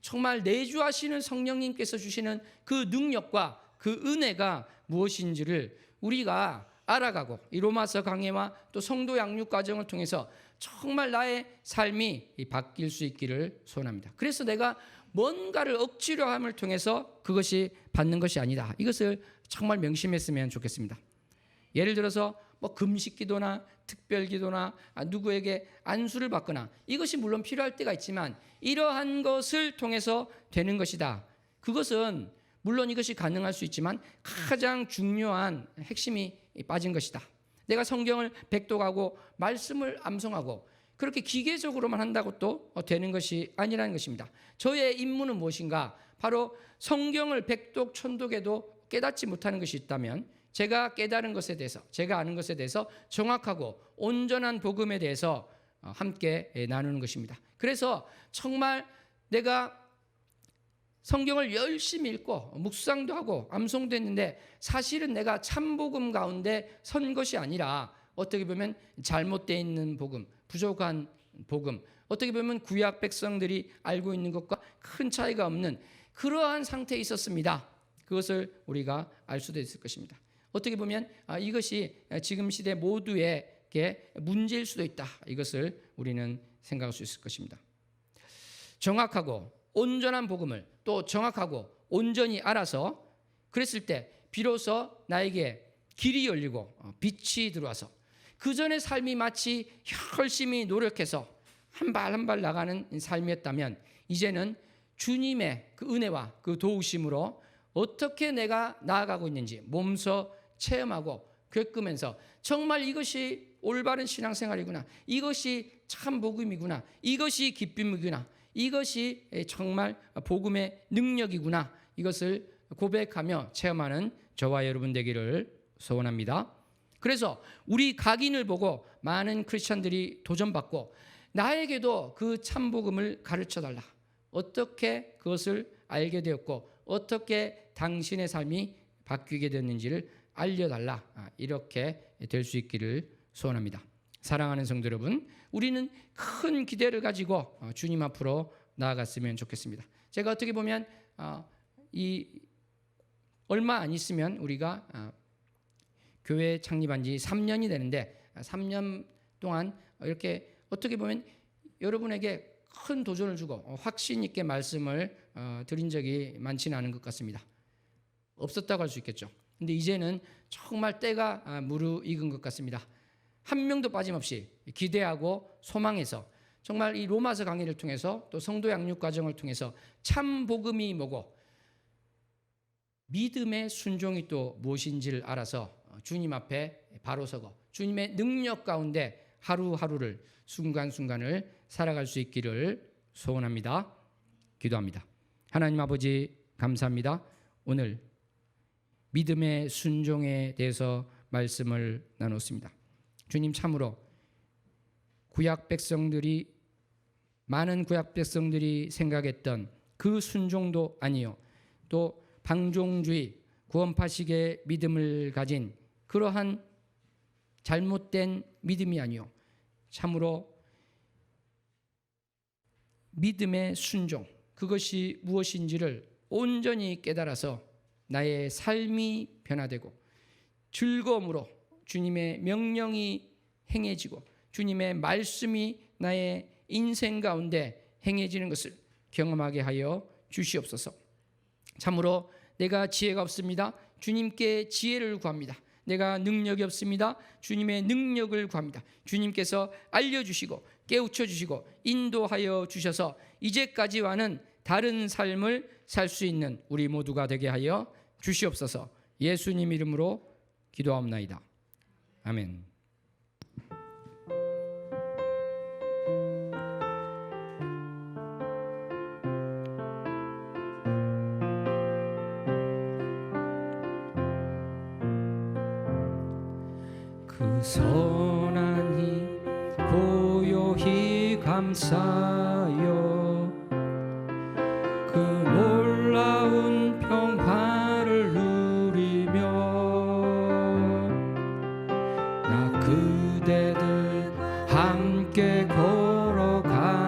정말 내주하시는 성령님께서 주시는 그 능력과 그 은혜가 무엇인지를 우리가 알아가고 이 로마서 강해와 또 성도 양육 과정을 통해서 정말 나의 삶이 바뀔 수 있기를 소원합니다. 그래서 내가 뭔가를 억지로 함을 통해서 그것이 받는 것이 아니다. 이것을 정말 명심했으면 좋겠습니다. 예를 들어서 금식 기도나 특별 기도나 누구에게 안수를 받거나 이것이 물론 필요할 때가 있지만 이러한 것을 통해서 되는 것이다. 그것은 물론 이것이 가능할 수 있지만 가장 중요한 핵심이 빠진 것이다. 내가 성경을 백독하고 말씀을 암송하고 그렇게 기계적으로만 한다고 또 되는 것이 아니라는 것입니다. 저의 임무는 무엇인가? 바로 성경을 백독 천독해도 깨닫지 못하는 것이 있다면 제가 깨달은 것에 대해서, 제가 아는 것에 대해서 정확하고 온전한 복음에 대해서 함께 나누는 것입니다. 그래서 정말 내가 성경을 열심히 읽고 묵상도 하고 암송도 했는데 사실은 내가 참 복음 가운데 선 것이 아니라 어떻게 보면 잘못되어 있는 복음, 부족한 복음, 어떻게 보면 구약 백성들이 알고 있는 것과 큰 차이가 없는 그러한 상태에 있었습니다. 그것을 우리가 알 수도 있을 것입니다. 어떻게 보면 이것이 지금 시대 모두에게 문제일 수도 있다. 이것을 우리는 생각할 수 있을 것입니다. 정확하고 온전한 복음을 또 정확하고 온전히 알아서 그랬을 때 비로소 나에게 길이 열리고 빛이 들어와서 그 전의 삶이 마치 열심히 노력해서 한 발 한 발 나가는 삶이었다면 이제는 주님의 그 은혜와 그 도우심으로 어떻게 내가 나아가고 있는지 몸소 체험하고 겪으면서 정말 이것이 올바른 신앙생활이구나, 이것이 참 복음이구나, 이것이 기쁨이구나, 이것이 정말 복음의 능력이구나, 이것을 고백하며 체험하는 저와 여러분 되기를 소원합니다. 그래서 우리 각인을 보고 많은 크리스천들이 도전받고 나에게도 그 참 복음을 가르쳐달라, 어떻게 그것을 알게 되었고 어떻게 당신의 삶이 바뀌게 됐는지를 알려달라, 이렇게 될 수 있기를 소원합니다. 사랑하는 성도 여러분, 우리는 큰 기대를 가지고 주님 앞으로 나아갔으면 좋겠습니다. 제가 어떻게 보면 이 얼마 안 있으면 우리가 교회 창립한 지 3년이 되는데 3년 동안 이렇게 어떻게 보면 여러분에게 큰 도전을 주고 확신 있게 말씀을 드린 적이 많지는 않은 것 같습니다. 없었다고 할 수 있겠죠. 근데 이제는 정말 때가 무르익은 것 같습니다. 한 명도 빠짐없이 기대하고 소망해서 정말 이 로마서 강의를 통해서 또 성도 양육 과정을 통해서 참 복음이 뭐고 믿음의 순종이 또 무엇인지를 알아서 주님 앞에 바로 서고 주님의 능력 가운데 하루하루를 순간순간을 살아갈 수 있기를 소원합니다. 기도합니다. 하나님 아버지 감사합니다. 오늘 믿음의 순종에 대해서 말씀을 나눴습니다. 주님, 참으로 많은 구약 백성들이 생각했던 그 순종도 아니요, 또 방종주의, 구원파식의 믿음을 가진 그러한 잘못된 믿음이 아니요, 참으로 믿음의 순종, 그것이 무엇인지를 온전히 깨달아서 나의 삶이 변화되고 즐거움으로 주님의 명령이 행해지고 주님의 말씀이 나의 인생 가운데 행해지는 것을 경험하게 하여 주시옵소서. 참으로 내가 지혜가 없습니다. 주님께 지혜를 구합니다. 내가 능력이 없습니다. 주님의 능력을 구합니다. 주님께서 알려주시고 깨우쳐 주시고 인도하여 주셔서 이제까지와는 다른 삶을 살 수 있는 우리 모두가 되게 하여 주시옵소서. 예수님 이름으로 기도하옵나이다. 아멘. 그 선한 힘 고요히 감사여 그 놀라운 평화를 누리며 나 그대들 함께 걸어가네.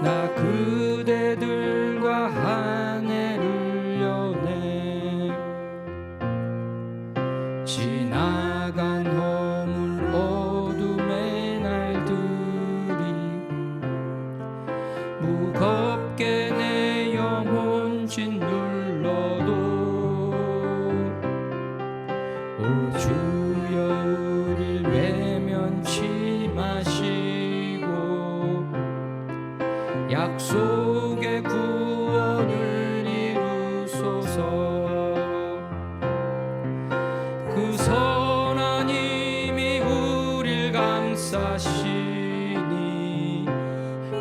나 그대들과 한 해를 여네. 지나간 허물 어둠의 날들이 무겁게 내 영혼 짓눌러도 오 주여 우릴 외면치 마시고 약속의 구원을 이루소서. 그 선한 힘이 우릴 감싸시니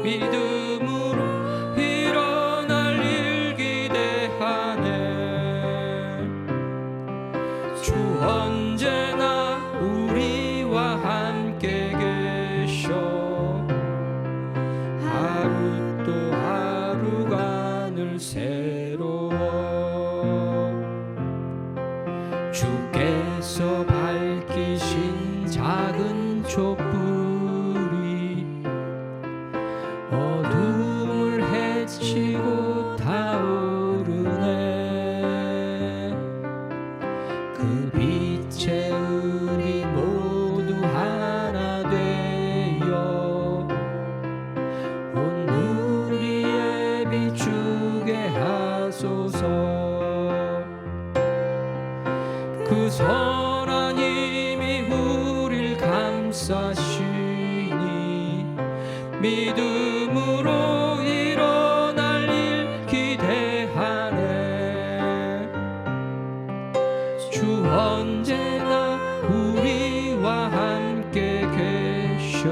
믿음으로 일어날 일 기대하네. 주 언제나 우리와 함께 계셔 하루 또 하루가 늘 새로워. 주께서 밝히신 작은 촛불 믿음으로 일어날 일 기대하네. 주 언제나 우리와 함께 계셔.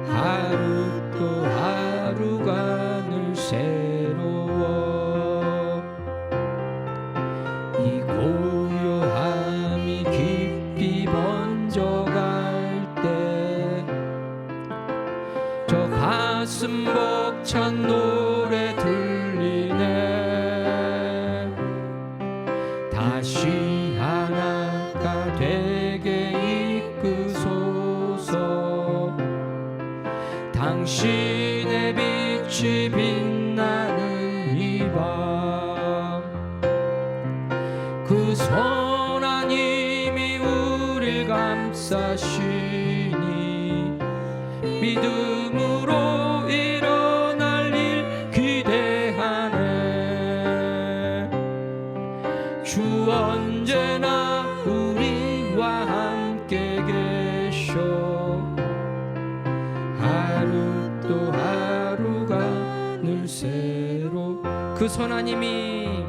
하루 또 하루가 늘 새로워. 이 고요함이 깊이 번져갈 때 저 가슴 벅찬 노래 들리네. 다시 하나가 되게 이끄소서. 당신의 빛이 빛나는 이 밤, 그 선한 힘이 우릴 감싸시니 믿음으로 일어날 일 기대하네. 주 언제나 우리와 함께 계셔. 하루 또 하루가 늘 새로. 그 선한 힘이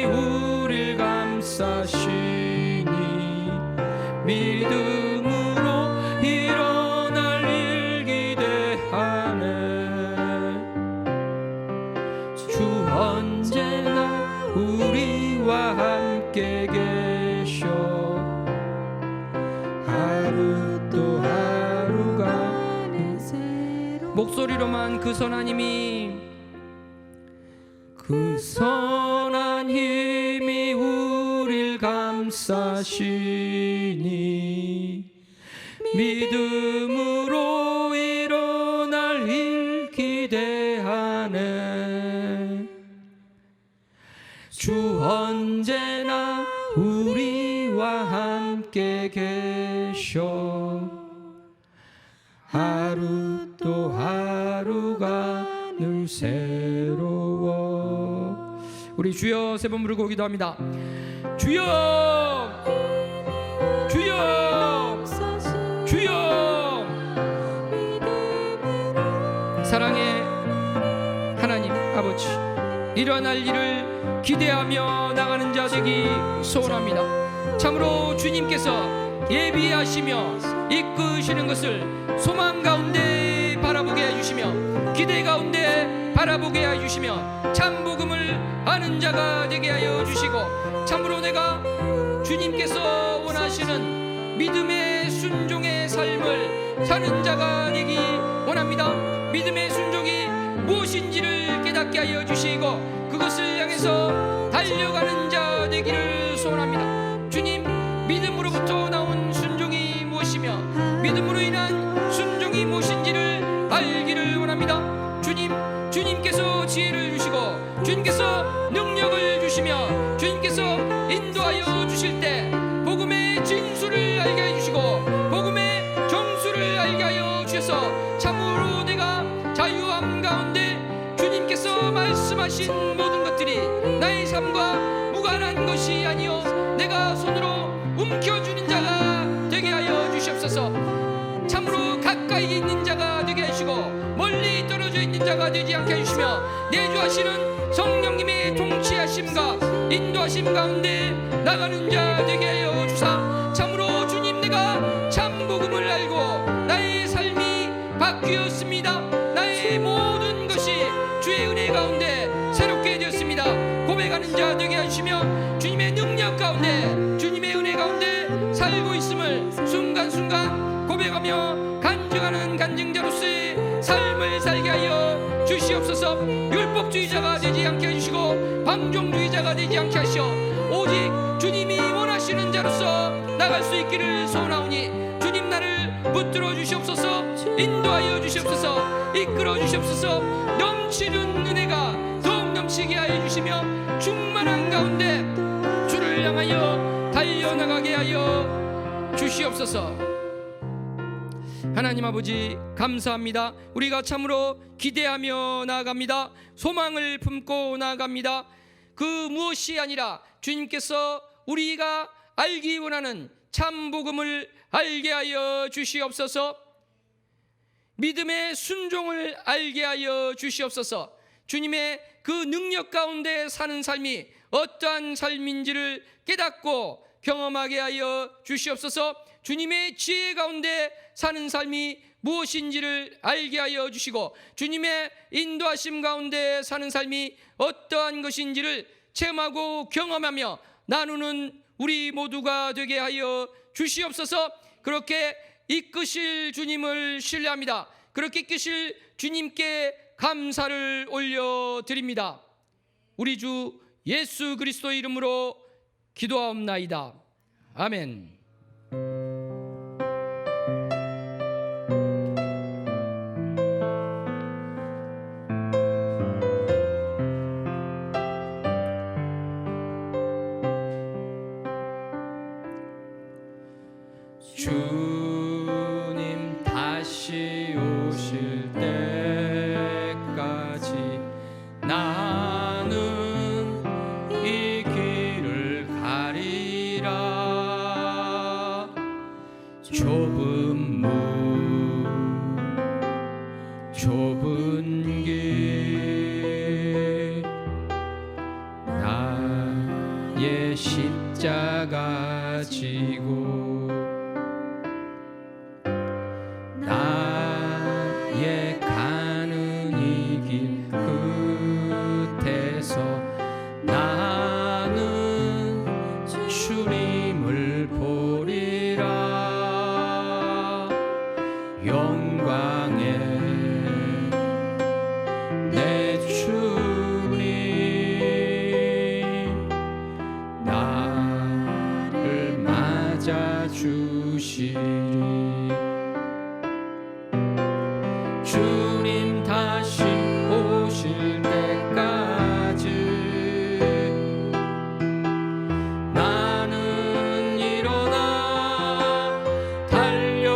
우릴 감싸시니 믿음으로 일어날 일 기대하네. 주 언제나 우리와 함께 계셔. 하루 또 하루가 목소리로만 그 선한 힘이 우릴 감싸시니 믿음으로 일어날 일 기대하네. 주 언제나 우리와 함께 계셔. 하루 또 하루가 늘 새로워. 우리 주여 세 번 부르고 기도합니다. 주여, 주여, 주여. 사랑의 하나님 아버지, 일어날 일을 기대하며 나가는 자 되기 소원합니다. 참으로 주님께서 예비하시며 이끄시는 것을 소망 가운데 바라보게 해주시며 기대 가운데 바라보게 해주시며 참 복음을 아는 자가 되게 하여 주시고, 참으로 내가 주님께서 원하시는 믿음의 순종의 삶을 사는 자가 되기 원합니다. 믿음의 순종이 무엇인지를 깨닫게 하여 주시고 그것을 향해서 달려가는 자 되기를 소원합니다. 주님, 믿음으로부터 나온 순종이 무엇이며 믿음으로 인한 순종이 무엇인지를 알기를 원합니다. 주님께서 지혜를 주시고 주님께서 능력을 주시며 주님께서 인도하여 주실 때 복음의 진수를 알게 해주시고 복음의 정수를 알게 하여 주셔서 참으로 내가 자유함 가운데 주님께서 말씀하신 모든 것들이 나의 삶과 무관한 것이 아니요 내가 손으로 움켜주는 자가 되게 하여 주시옵소서. 참으로 가까이 있는 자가 되게 하시고 멀리 떨어져 있는 자가 되지 않게 해주시며 내주하시는 성령님의 통치하심과 인도하심 가운데 나가는 자 되게 하여 주사, 참으로 주님 내가 참 복음을 알고 나의 삶이 바뀌었습니다. 나의 모든 것이 주의 은혜 가운데 새롭게 되었습니다. 고백하는 자 되게 하시며 주님의 능력 가운데 주님의 은혜 가운데 살고 있음을 순간순간 고백하며 간증하는 간증자로서의 삶을 살게 하여 주시옵소서. 율법주의자가 되지 않게 해주시고 방종주의자가 되지 않게 하시어 오직 주님이 원하시는 자로서 나갈 수 있기를 소원하오니 주님 나를 붙들어 주시옵소서. 인도하여 주시옵소서. 이끌어 주시옵소서. 넘치는 은혜가 더욱 넘치게 하여 주시며 충만한 가운데 주를 향하여 달려나가게 하여 주시옵소서. 하나님 아버지 감사합니다. 우리가 참으로 기대하며 나아갑니다. 소망을 품고 나아갑니다. 그 무엇이 아니라 주님께서 우리가 알기 원하는 참 복음을 알게 하여 주시옵소서. 믿음의 순종을 알게 하여 주시옵소서. 주님의 그 능력 가운데 사는 삶이 어떠한 삶인지를 깨닫고 경험하게 하여 주시옵소서. 주님의 지혜 가운데 사는 삶이 무엇인지를 알게 하여 주시고, 주님의 인도하심 가운데 사는 삶이 어떠한 것인지를 체험하고 경험하며 나누는 우리 모두가 되게 하여 주시옵소서. 그렇게 이끄실 주님을 신뢰합니다. 그렇게 이끄실 주님께 감사를 올려드립니다. 우리 주 예수 그리스도 이름으로 기도하옵나이다. 아멘. 주님 다시 오실 때까지 나는 이 길을 가리라. 좁은 문 좁은 길 나의 십자가 지고 나의 가는 이 길 끝에서 나는 주님을 보리라. 영광의 내 주님 나를 맞아 주시리. 주님 다시 오실 때까지 나는 일어나 달려가리라.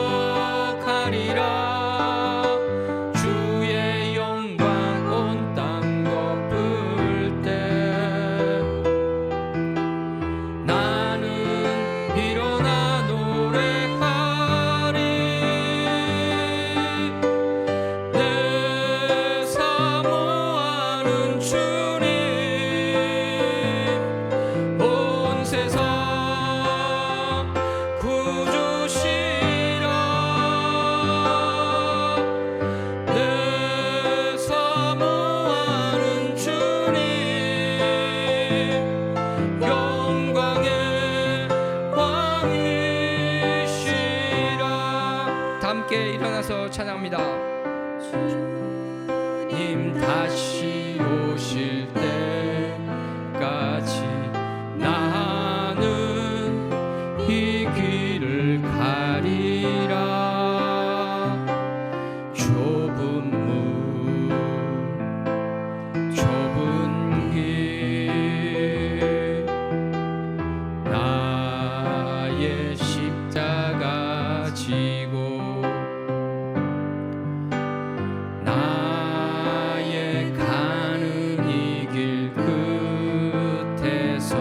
주의 영광 온 땅 덮을 때 나는 일어나 노래하리. 내 사모하는 주님 온 세상 구주시라. 내 사모하는 주님 영광의 왕이시라. 다 함께 일어나서 찬양합니다. 주님 다시 오실 때까지 나는 이 길을 가리라. 좁은 문 좁은 길 나의 십자가 지고 나의 가는 이 길 끝에서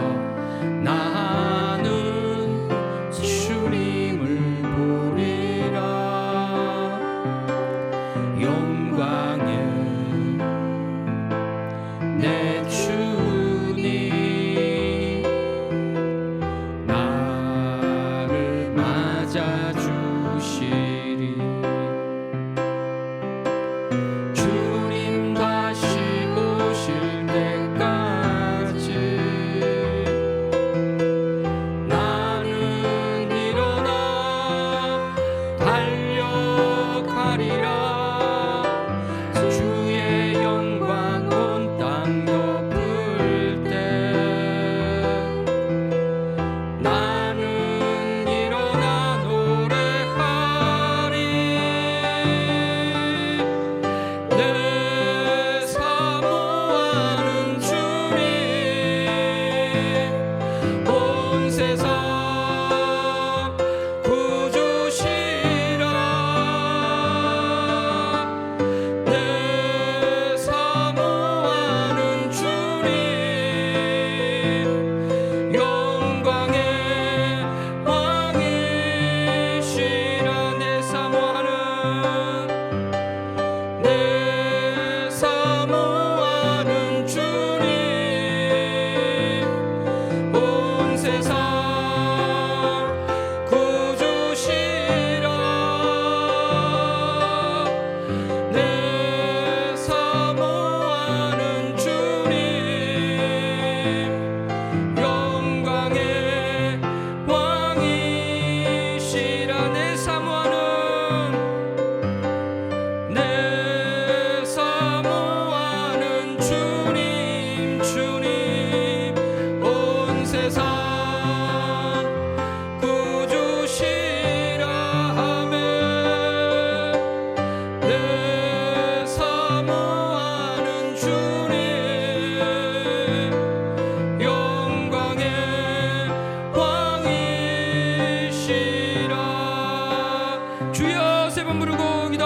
나는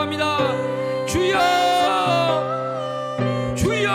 기도합니다. 주여, 주여,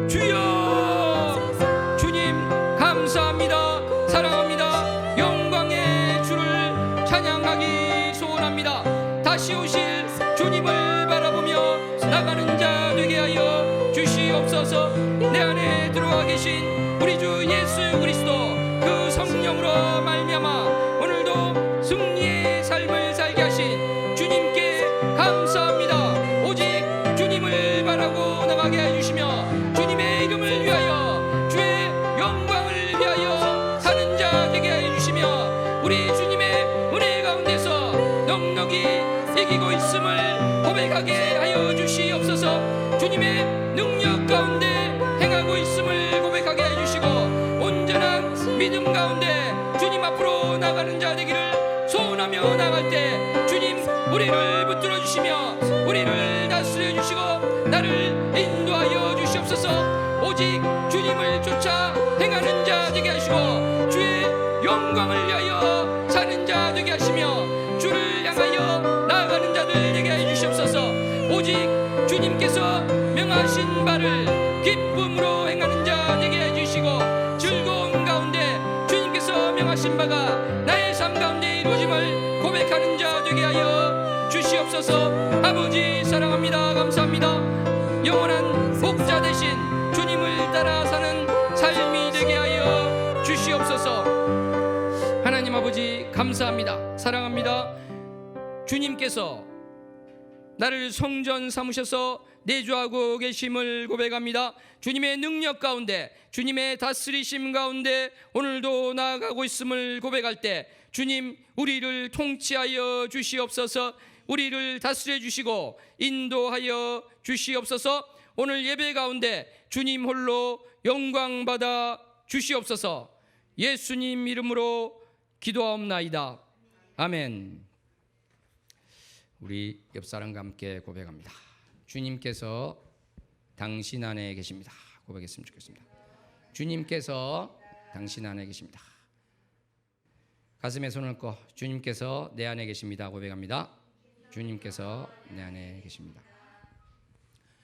주여. 주님 감사합니다. 사랑합니다. 영광의 주를 찬양하기 소원합니다. 다시 오실 주님을 바라보며 나가는 자 되게 하여 주시옵소서. 내 안에 들어와 계신 우리 주 예수 그리스도 그 성령으로 말미암아 오늘도 승리의 삶을 살게 하신 주님께 감사합니다. 오직 주님을 바라고 나가게 해주시며 주님의 이름을 위하여 주의 영광을 위하여 사는 자 되게 해주시며 우리 주님의 은혜 가운데서 넉넉히 이기고 있음을 고백하게 하여 주시옵소서. 주님의 능력 가운데 행하고 있음을 고백하게 해주시고 온전한 믿음 가운데 주님 앞으로 나가는 자 되기를 소원하며 나갈 때 주님 우리를 붙들어 주시며 우리를 다스려 주시고 나를 인도하여 주시옵소서. 오직 주님을 쫓아 행하는 자 되게 하시고 주의 영광을 위하여 사는 자 되게 하시며 주를 향하여 나아가는 자들 되게 해 주시옵소서. 오직 주님께서 명하신 바를 기쁨으로 행하는 자 되게 해주시고 즐거운 가운데 주님께서 명하신 바가 나의 삶 가운데 이루어짐을 고백하는 자 되게 하여 주시옵소서. 아버지 사랑합니다. 감사합니다. 영원한 복자 되신 주님을 따라 사는 삶이 되게 하여 주시옵소서. 하나님 아버지 감사합니다. 사랑합니다. 주님께서 나를 성전 삼으셔서 내주하고 계심을 고백합니다. 주님의 능력 가운데 주님의 다스리심 가운데 오늘도 나아가고 있음을 고백할 때 주님 우리를 통치하여 주시옵소서. 우리를 다스려 주시고 인도하여 주시옵소서. 오늘 예배 가운데 주님 홀로 영광 받아 주시옵소서. 예수님 이름으로 기도하옵나이다. 아멘. 우리 옆사람과 함께 고백합니다. 주님께서 당신 안에 계십니다. 고백했으면 좋겠습니다. 주님께서 당신 안에 계십니다. 가슴에 손을 얹고 주님께서 내 안에 계십니다. 고백합니다. 주님께서 내 안에 계십니다.